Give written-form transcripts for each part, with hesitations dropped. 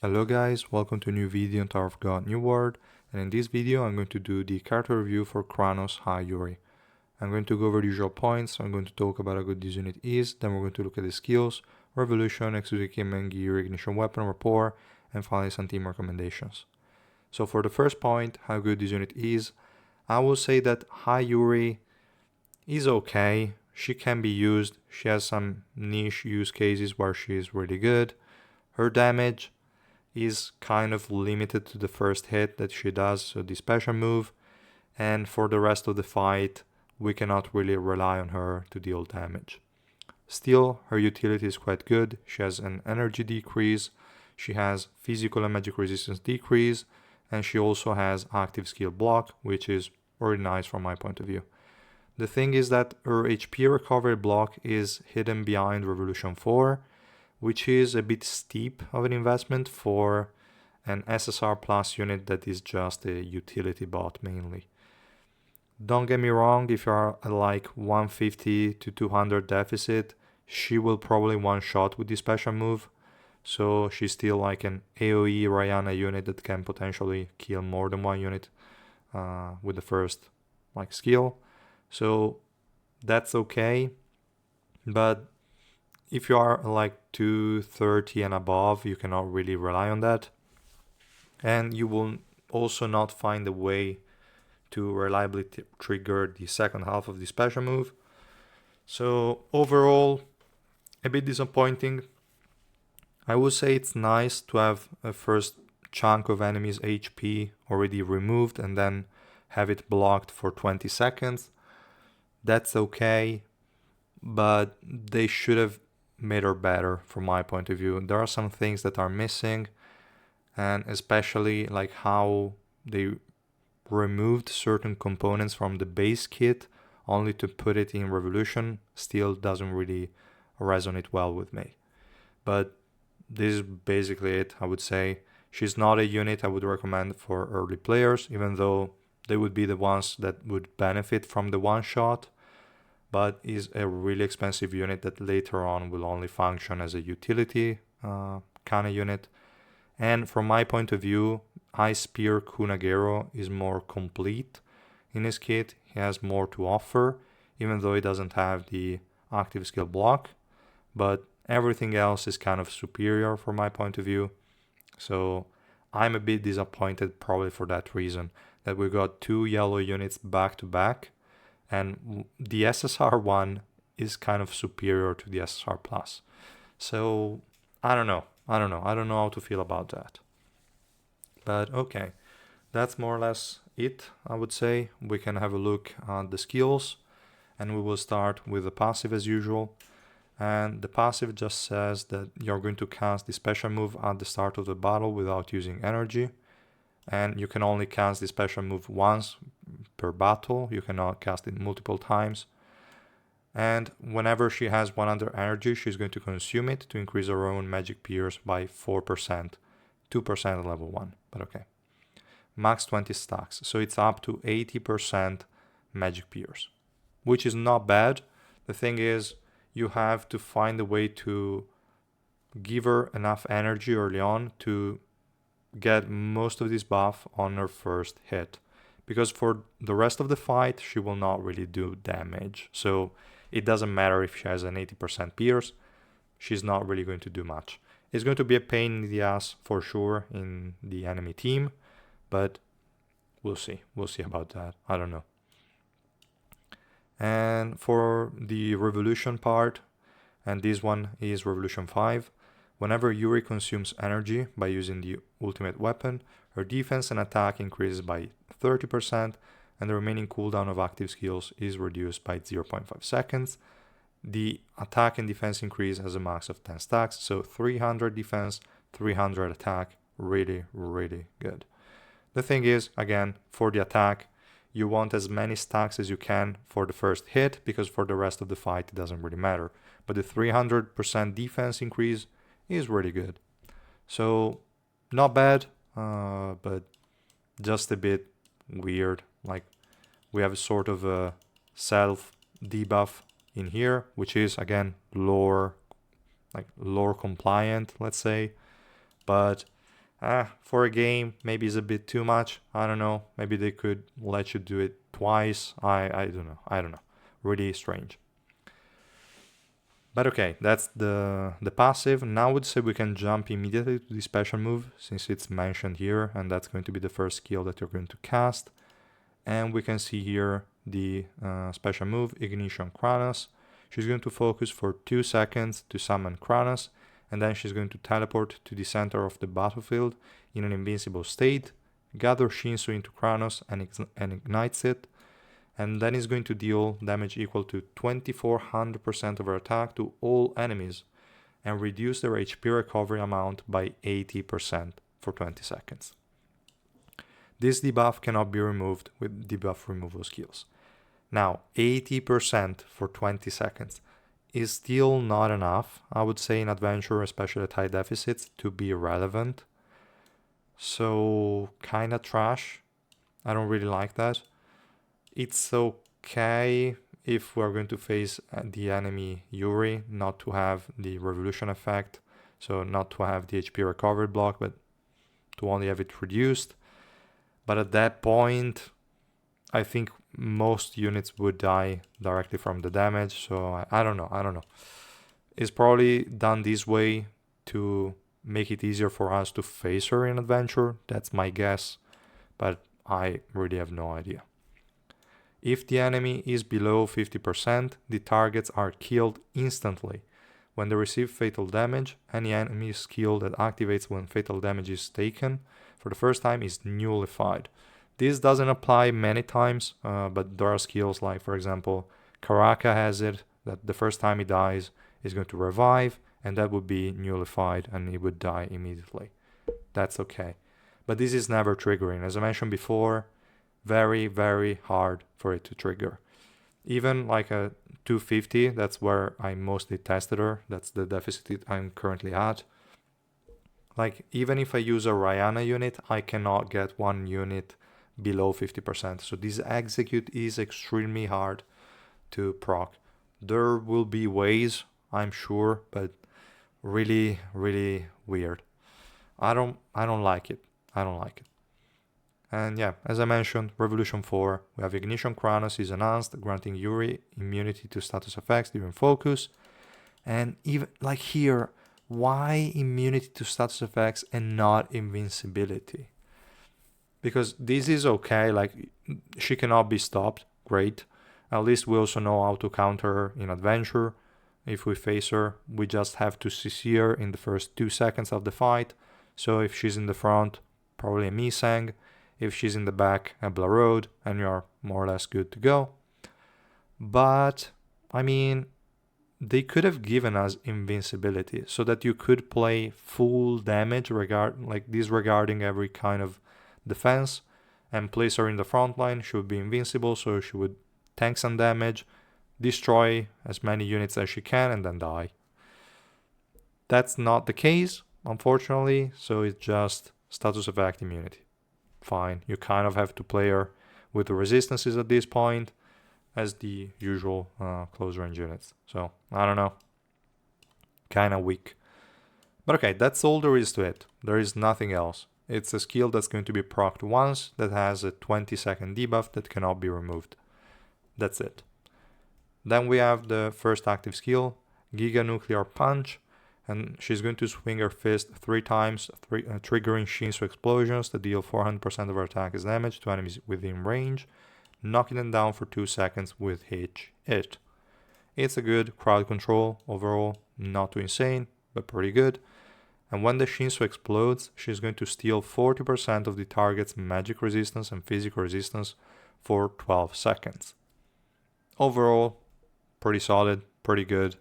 Hello guys, welcome to a new video on Tower of God New World, and in this video I'm going to do the character review for Kranos Yuri. I'm going to go over the usual points. I'm going to talk about how good this unit is, then we're going to look at the skills, Revolution, Exotic Gear, Ignition Weapon, Rapport, and finally some team recommendations. So for the first point, how good this unit is, I will say that Yuri is okay. She can be used. She has some niche use cases where she is really good. Her damage is kind of limited to the first hit that she does, so the special move, and for the rest of the fight we cannot really rely on her to deal damage. Still, her utility is quite good. She has an energy decrease, she has physical and magic resistance decrease, and she also has active skill block, which is very nice from my point of view. The thing is that her HP recovery block is hidden behind Revolution 4, which is a bit steep of an investment for an SSR plus unit that is just a utility bot mainly. Don't get me wrong, if you're at like 150 to 200 deficit, she will probably one shot with the special move, so she's still like an AoE Ryana unit that can potentially kill more than one unit with the first like skill, so that's okay. But if you are like 230 and above, you cannot really rely on that. And you will also not find a way to reliably trigger the second half of the special move. So overall, a bit disappointing. I would say it's nice to have a first chunk of enemies' HP already removed and then have it blocked for 20 seconds. That's okay, but they should have made her better from my point of view. There are some things that are missing, and especially like how they removed certain components from the base kit only to put it in Revolution still doesn't really resonate well with me. But this is basically it, I would say. She's not a unit I would recommend for early players, even though they would be the ones that would benefit from the one shot, but is a really expensive unit that later on will only function as a utility kind of unit. And from my point of view, Ice Spear Kunagero is more complete in his kit. He has more to offer, even though he doesn't have the active skill block, but everything else is kind of superior from my point of view. So I'm a bit disappointed probably for that reason, that we got two yellow units back to back, and the SSR one is kind of superior to the SSR plus. So I don't know how to feel about that. But okay, that's more or less it, I would say. We can have a look at the skills, and we will start with the passive as usual. And the passive just says that you're going to cast the special move at the start of the battle without using energy, and you can only cast the special move once per battle. You cannot cast it multiple times. And whenever she has 100 energy, she's going to consume it to increase her own magic pierce by 4%, 2% at level 1, but okay. Max 20 stacks, so it's up to 80% magic pierce, which is not bad. The thing is, you have to find a way to give her enough energy early on to get most of this buff on her first hit, because for the rest of the fight she will not really do damage, so it doesn't matter if she has an 80% pierce, she's not really going to do much. It's going to be a pain in the ass for sure in the enemy team, but we'll see about that. I don't know. And for the Revolution part, and this one is Revolution 5, whenever Yuri consumes energy by using the ultimate weapon, her defense and attack increases by 30%, and the remaining cooldown of active skills is reduced by 0.5 seconds. The attack and defense increase has a max of 10 stacks, so 300 defense, 300 attack, really, really good. The thing is, again, for the attack, you want as many stacks as you can for the first hit, because for the rest of the fight it doesn't really matter. But the 300% defense increase is really good. So, not bad, but just a bit weird. Like, we have a sort of a self debuff in here, which is again lore compliant, let's say, but For a game, maybe it's a bit too much. I don't know. Maybe they could let you do it twice. I don't know. I don't know. Really strange. But okay, that's the passive. Now I would say we can jump immediately to the special move since it's mentioned here, and that's going to be the first skill that you're going to cast. And we can see here the special move, Ignition Kranos. She's going to focus for 2 seconds to summon Kranos, and then she's going to teleport to the center of the battlefield in an invincible state, gather Shinsu into Kranos and ignites it, and then is going to deal damage equal to 2400% of her attack to all enemies and reduce their HP recovery amount by 80% for 20 seconds. This debuff cannot be removed with debuff removal skills. Now, 80% for 20 seconds is still not enough, I would say, in Adventure, especially at high deficits, to be relevant. So, kinda trash. I don't really like that. It's okay if we're going to face the enemy Yuri, not to have the revolution effect, so not to have the HP recovery block, but to only have it reduced. But at that point, I think most units would die directly from the damage, so I don't know. It's probably done this way to make it easier for us to face her in Adventure, that's my guess, but I really have no idea. If the enemy is below 50%, the targets are killed instantly. When they receive fatal damage, any enemy skill that activates when fatal damage is taken for the first time is nullified. This doesn't apply many times, but there are skills like, for example, Karaka has it, that the first time he dies is going to revive, and that would be nullified and he would die immediately. That's okay. But this is never triggering. As I mentioned before, very, very hard for it to trigger. Even like a 250, that's where I mostly tested her. That's the deficit I'm currently at. Like, even if I use a Rihanna unit, I cannot get one unit below 50%. So this execute is extremely hard to proc. There will be ways, I'm sure, but really, really weird. I don't like it. I don't like it. And yeah, as I mentioned, Revolution 4, we have Ignition Kranos is enhanced, granting Yuri immunity to status effects during focus. And even like here, why immunity to status effects and not invincibility? Because this is okay, like she cannot be stopped, great. At least we also know how to counter her in Adventure. If we face her, we just have to CC her in the first 2 seconds of the fight. So if she's in the front, probably a Misang. If she's in the back, a Blarode, and you're more or less good to go. But, I mean, they could have given us invincibility so that you could play full damage disregarding every kind of defense and place her in the front line. She would be invincible, so she would tank some damage, destroy as many units as she can, and then die. That's not the case, unfortunately, so it's just status effect immunity. Fine, you kind of have to play her with the resistances at this point as the usual close range units. So, I don't know. Kind of weak. But okay, that's all there is to it. There is nothing else. It's a skill that's going to be procced once that has a 20-second debuff that cannot be removed. That's it. Then we have the first active skill, Giga Nuclear Punch. And she's going to swing her fist 3 times, triggering Shinsu explosions that deal 400% of her attack as damage to enemies within range, knocking them down for 2 seconds with hit. It's a good crowd control overall, not too insane, but pretty good. And when the Shinsu explodes, she's going to steal 40% of the target's magic resistance and physical resistance for 12 seconds. Overall, pretty solid, pretty good.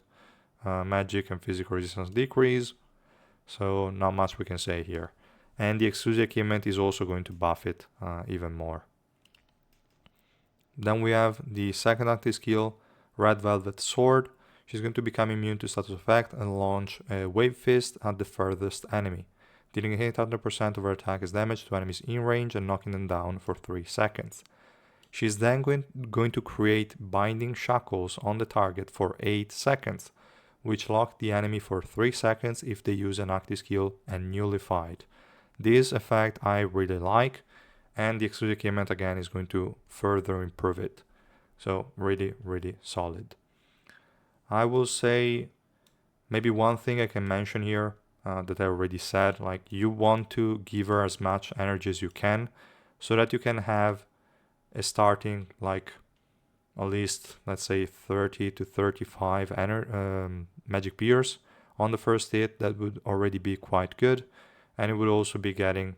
Magic and physical resistance decrease, so not much we can say here. And the exclusive equipment is also going to buff it even more. Then we have the second active skill, Red Velvet Sword. She's going to become immune to status effect and launch a wave fist at the furthest enemy, dealing 800% of her attack as damage to enemies in range and knocking them down for 3 seconds. She's then going to create binding shackles on the target for 8 seconds, which lock the enemy for 3 seconds if they use an active skill and nullified. This effect I really like, and the exclusive equipment again is going to further improve it. So really, really solid. I will say maybe one thing I can mention here that I already said, like you want to give her as much energy as you can so that you can have a starting like at least, let's say 30 to 35 magic peers on the first hit. That would already be quite good, and it would also be getting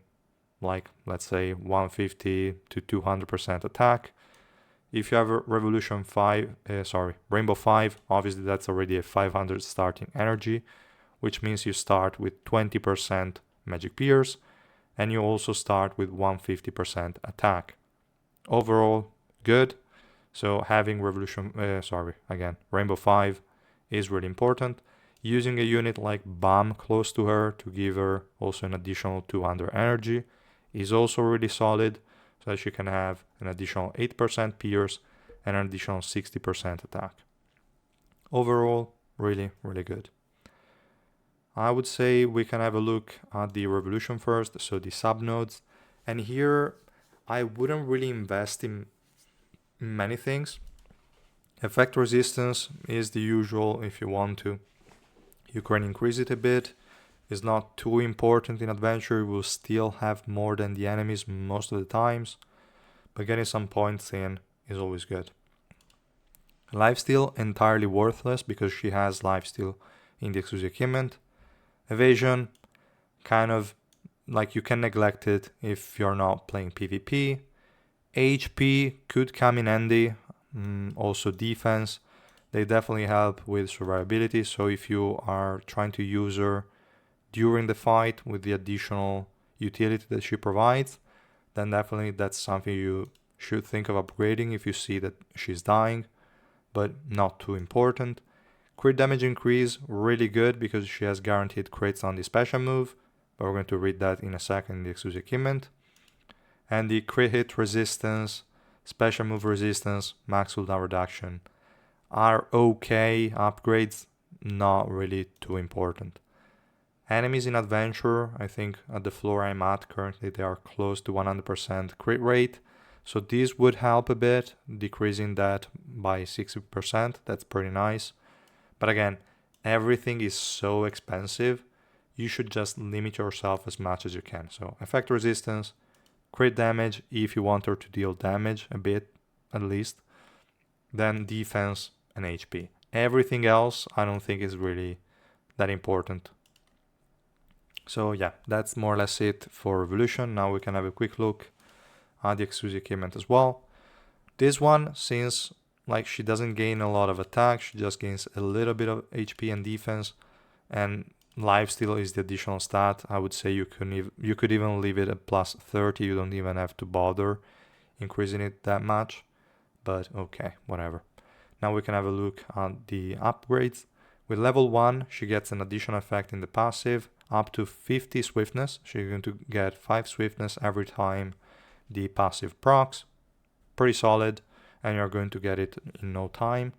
like, let's say 150 to 200% attack. If you have a Rainbow 5, obviously that's already a 500 starting energy, which means you start with 20% magic peers, and you also start with 150% attack. Overall, good. So having Rainbow 5 is really important. Using a unit like Bomb close to her to give her also an additional 200 energy is also really solid, so that she can have an additional 8% pierce and an additional 60% attack. Overall, really, really good. I would say we can have a look at the revolution first, so the subnodes. And here I wouldn't really invest in many things. Effect resistance is the usual if you want to. You can increase it a bit. It's not too important in adventure. You will still have more than the enemies most of the times, but getting some points in is always good. Lifesteal entirely worthless because she has lifesteal in the exclusive equipment. Evasion, kind of like you can neglect it if you're not playing PvP. HP could come in handy. Also defense, they definitely help with survivability. So if you are trying to use her during the fight with the additional utility that she provides, then definitely that's something you should think of upgrading if you see that she's dying, but not too important. Crit damage increase, really good because she has guaranteed crits on the special move, but we're going to read that in a second in the exclusive equipment. And the crit hit resistance, special move resistance, max cooldown reduction are okay upgrades, not really too important. Enemies in adventure, I think at the floor I'm at currently, they are close to 100% crit rate. So this would help a bit, decreasing that by 60%. That's pretty nice. But again, everything is so expensive. You should just limit yourself as much as you can. So effect resistance, crit damage if you want her to deal damage a bit at least. Then defense and HP. Everything else I don't think is really that important. So yeah, that's more or less it for Revolution. Now we can have a quick look at the exclusive equipment as well. This one, since like she doesn't gain a lot of attack, she just gains a little bit of HP and defense, and lifesteal is the additional stat. I would say you could even leave it at plus 30. You don't even have to bother increasing it that much, but okay, whatever. Now we can have a look at the upgrades. With level 1, she gets an additional effect in the passive, up to 50 swiftness. She's going to get 5 swiftness every time the passive procs. Pretty solid, and you're going to get it in no time.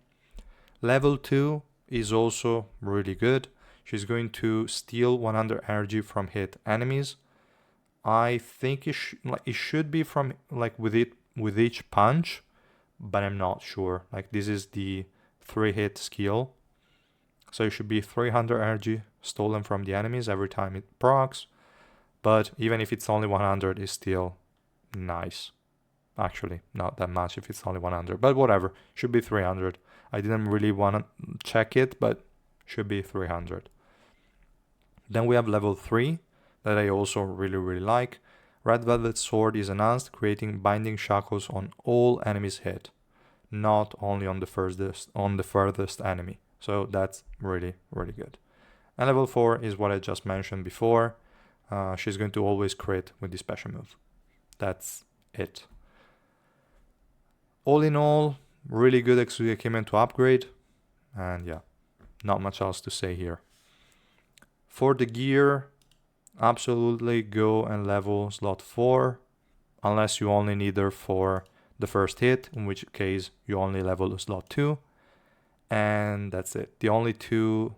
Level 2 is also really good. She's going to steal 100 energy from hit enemies. I think it should be from like with each punch, but I'm not sure. Like this is the 3-hit skill. So it should be 300 energy stolen from the enemies every time it procs. But even if it's only 100, it's still nice. Actually, not that much if it's only 100, but whatever. Should be 300. I didn't really want to check it, but should be 300. Then we have level 3 that I also really like. Red Velvet Sword is enhanced, creating binding shackles on all enemies hit, not only on the furthest enemy. So that's really good. And level 4 is what I just mentioned before. She's going to always crit with the special move. That's it. All in all, really good exclusive equipment to upgrade. And yeah, not much else to say here. For the gear, absolutely go and level slot 4, unless you only need her for the first hit, in which case you only level slot 2. And that's it. The only 2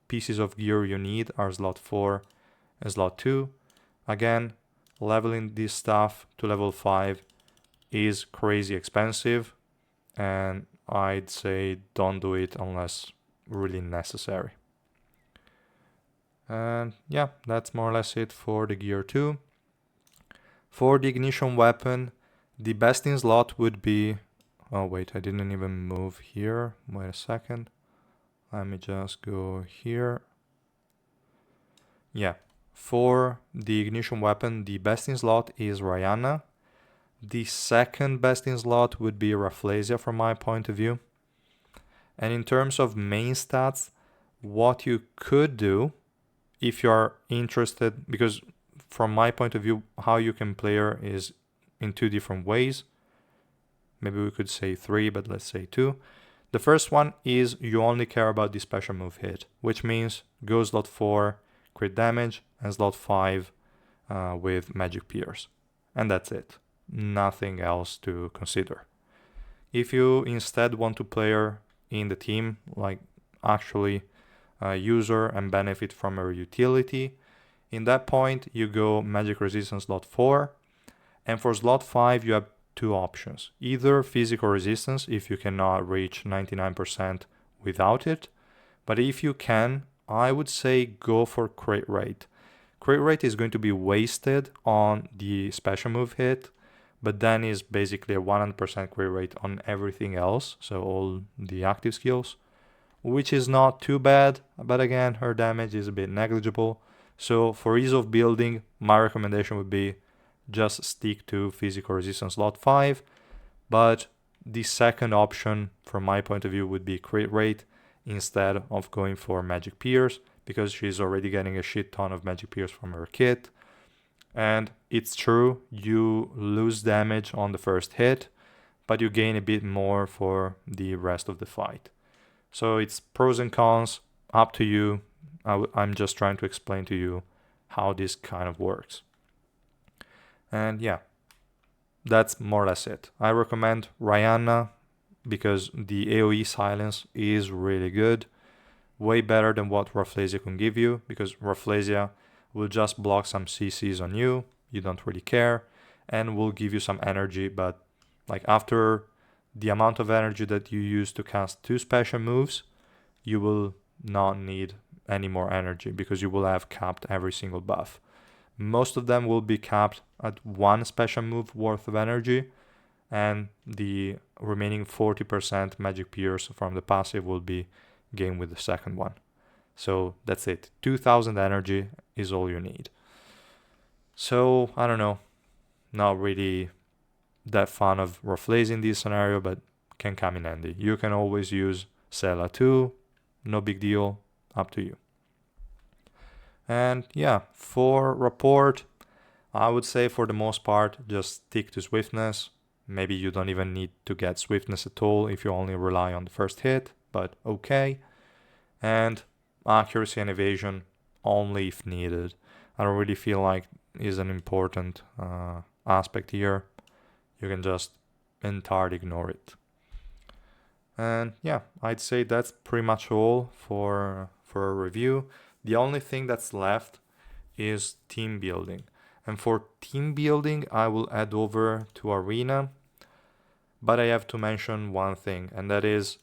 pieces of gear you need are slot 4 and slot 2. Again, leveling this stuff to level 5 is crazy expensive, and I'd say don't do it unless really necessary. And yeah, that's more or less it for the gear 2. For the ignition weapon, the best in slot would be... Oh wait, I didn't even move here. Wait a second. Let me just go here. Yeah, for the ignition weapon, the best in slot is Rihanna. The second best in slot would be Rafflesia from my point of view. And in terms of main stats, what you could do if you are interested, because from my point of view, how you can play her is in 2 different ways. Maybe we could say 3, but let's say 2. The first one is you only care about the special move hit, which means go slot 4, crit damage, and slot 5 with magic pierce. And that's it. Nothing else to consider. If you instead want to play her in the team, like actually use her and benefit from her utility, in that point you go magic resistance slot 4, and for slot 5 you have 2 options. Either physical resistance if you cannot reach 99% without it, but if you can, I would say go for crit rate. Crit rate is going to be wasted on the special move hit, but then is basically a 100% crit rate on everything else, so all the active skills, which is not too bad, but again, her damage is a bit negligible. So for ease of building, my recommendation would be just stick to physical resistance slot 5, but the second option from my point of view would be crit rate instead of going for magic pierce, because she's already getting a shit ton of magic pierce from her kit. And it's true, you lose damage on the first hit, but you gain a bit more for the rest of the fight. So it's pros and cons, up to you. I'm just trying to explain to you how this kind of works. And yeah, that's more or less it. I recommend Rihanna because the AoE silence is really good. Way better than what Rafflesia can give you, because Rafflesia will just block some CCs on you, you don't really care, and will give you some energy, but like after the amount of energy that you use to cast 2 special moves, you will not need any more energy because you will have capped every single buff. Most of them will be capped at 1 special move worth of energy, and the remaining 40% magic pierce from the passive will be gained with the second one. So that's it. 2000 energy is all you need. So I don't know, not really that fan of Rafflesia in this scenario, but can come in handy. You can always use Sela too, no big deal, up to you. And yeah, for Rapport, I would say for the most part, just stick to swiftness. Maybe you don't even need to get swiftness at all if you only rely on the first hit, but okay. And accuracy and evasion only if needed. I don't really feel like is an important aspect here. You can just entirely ignore it. And yeah, I'd say that's pretty much all for a review. The only thing that's left is team building. And for team building, I will add over to Arena. But I have to mention one thing, and that is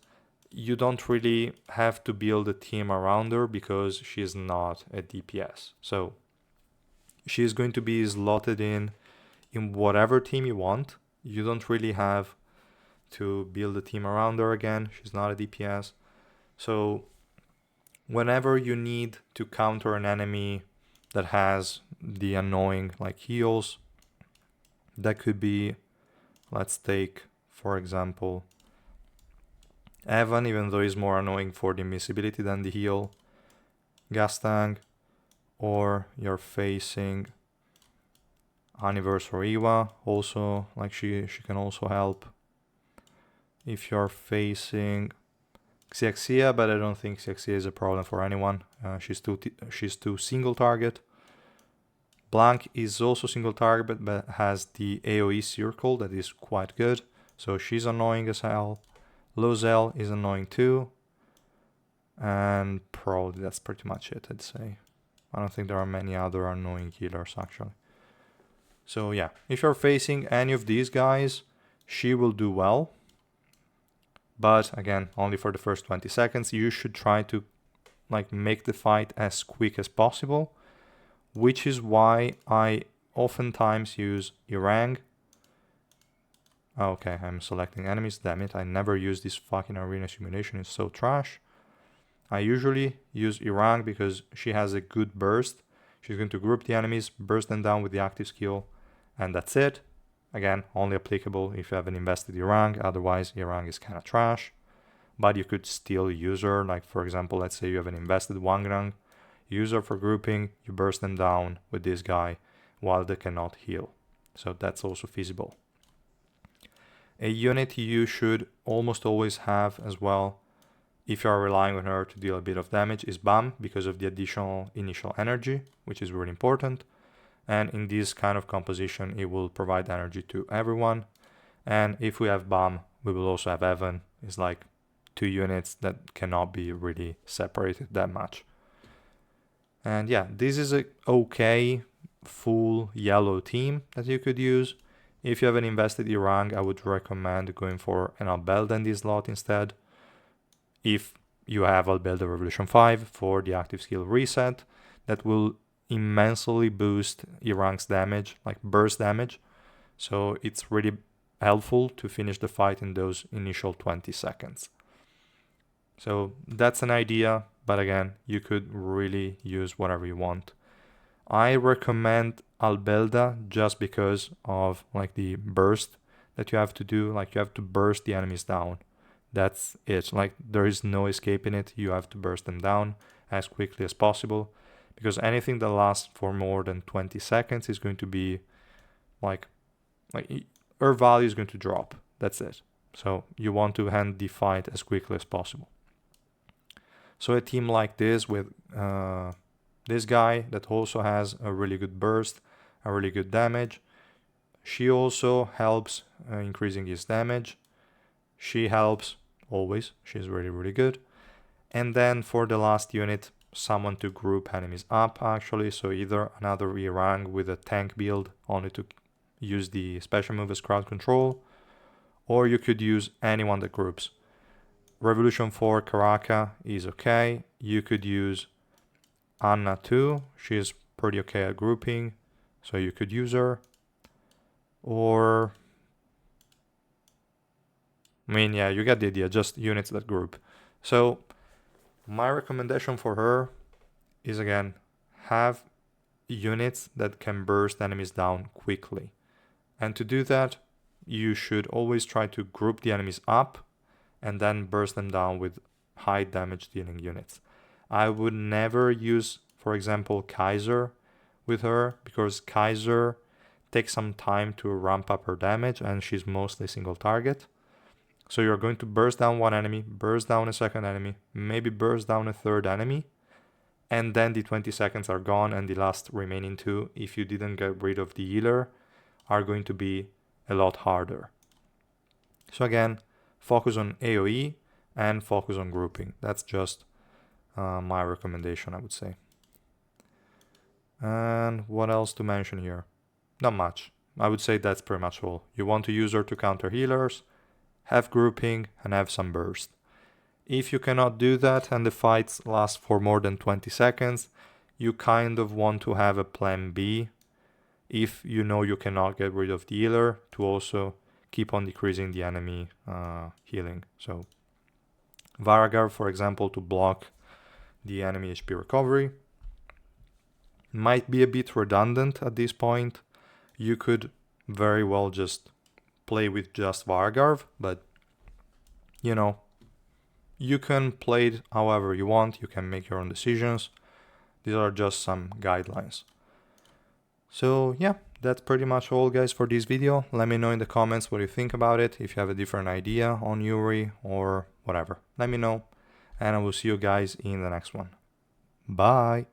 you don't really have to build a team around her because she's not a DPS. So she's going to be slotted in whatever team you want. You don't really have to build a team around her again. She's not a DPS. So whenever you need to counter an enemy that has the annoying like heals, that could be, let's take for example Evan, even though he's more annoying for the invisibility than the heal, Gastang, or you're facing Anniverse or Eva, also like she can also help. If you're facing Xiaxia, but I don't think Xiaxia is a problem for anyone. She's too single target. Blanc is also single target, but has the AoE circle that is quite good, so she's annoying as hell. Lozelle is annoying too, and probably that's pretty much it, I'd say. I don't think there are many other annoying healers actually. So yeah, if you're facing any of these guys, she will do well. But again, only for the first 20 seconds. You should try to like make the fight as quick as possible, which is why I oftentimes use Irang. Okay, I'm selecting enemies, damn it, I never use this fucking arena simulation, it's so trash. I usually use Irang because she has a good burst. She's going to group the enemies, burst them down with the active skill, and that's it. Again, only applicable if you haven't invested Irang, otherwise Irang is kind of trash. But you could still use her, like for example, let's say you haven't invested Wangrang, use her for grouping, you burst them down with this guy while they cannot heal. So that's also feasible. A unit you should almost always have as well, if you are relying on her to deal a bit of damage, is BAM, because of the additional initial energy, which is really important. And in this kind of composition, it will provide energy to everyone. And if we have BAM, we will also have Evan. It's like 2 units that cannot be really separated that much. And yeah, this is a okay full yellow team that you could use. If you haven't invested Irang, I would recommend going for an Albelda in this slot instead. If you have Albelda Revolution 5 for the active skill reset, that will immensely boost Irang's damage, like burst damage. So it's really helpful to finish the fight in those initial 20 seconds. So that's an idea, but again, you could really use whatever you want. I recommend Albelda just because of like the burst that you have to do, like you have to burst the enemies down. That's it, like there is no escaping it, you have to burst them down as quickly as possible, because anything that lasts for more than 20 seconds is going to be like her value is going to drop, that's it. So you want to end the fight as quickly as possible. So a team like this with this guy that also has a really good burst, a really good damage. She also helps increasing his damage. She helps always. She's really, really good. And then for the last unit, someone to group enemies up actually. So either another Irang with a tank build only to use the special move as crowd control, or you could use anyone that groups. Revolution 4 Karaka is okay. You could use Anna too. She's pretty okay at grouping, so you could use her. Or, I mean, yeah, you get the idea, just units that group. So my recommendation for her is, again, have units that can burst enemies down quickly. And to do that, you should always try to group the enemies up and then burst them down with high damage dealing units. I would never use, for example, Kaiser with her, because Kaiser takes some time to ramp up her damage and she's mostly single target. So you're going to burst down one enemy, burst down a second enemy, maybe burst down a third enemy, and then the 20 seconds are gone, and the last remaining 2, if you didn't get rid of the healer, are going to be a lot harder. So again, focus on AoE and focus on grouping. That's just my recommendation, I would say. And what else to mention here? Not much. I would say that's pretty much all. You want to use her to counter healers, have grouping, and have some burst. If you cannot do that and the fights last for more than 20 seconds, you kind of want to have a plan B if you know you cannot get rid of the healer, to also keep on decreasing the enemy healing. So Varagar, for example, to block the enemy HP recovery. Might be a bit redundant at this point. You could very well just play with just Varagar, but you know, you can play it however you want, you can make your own decisions. These are just some guidelines. So yeah, that's pretty much all, guys, for this video. Let me know in the comments what you think about it, if you have a different idea on Yuri or whatever. Let me know, and I will see you guys in the next one. Bye!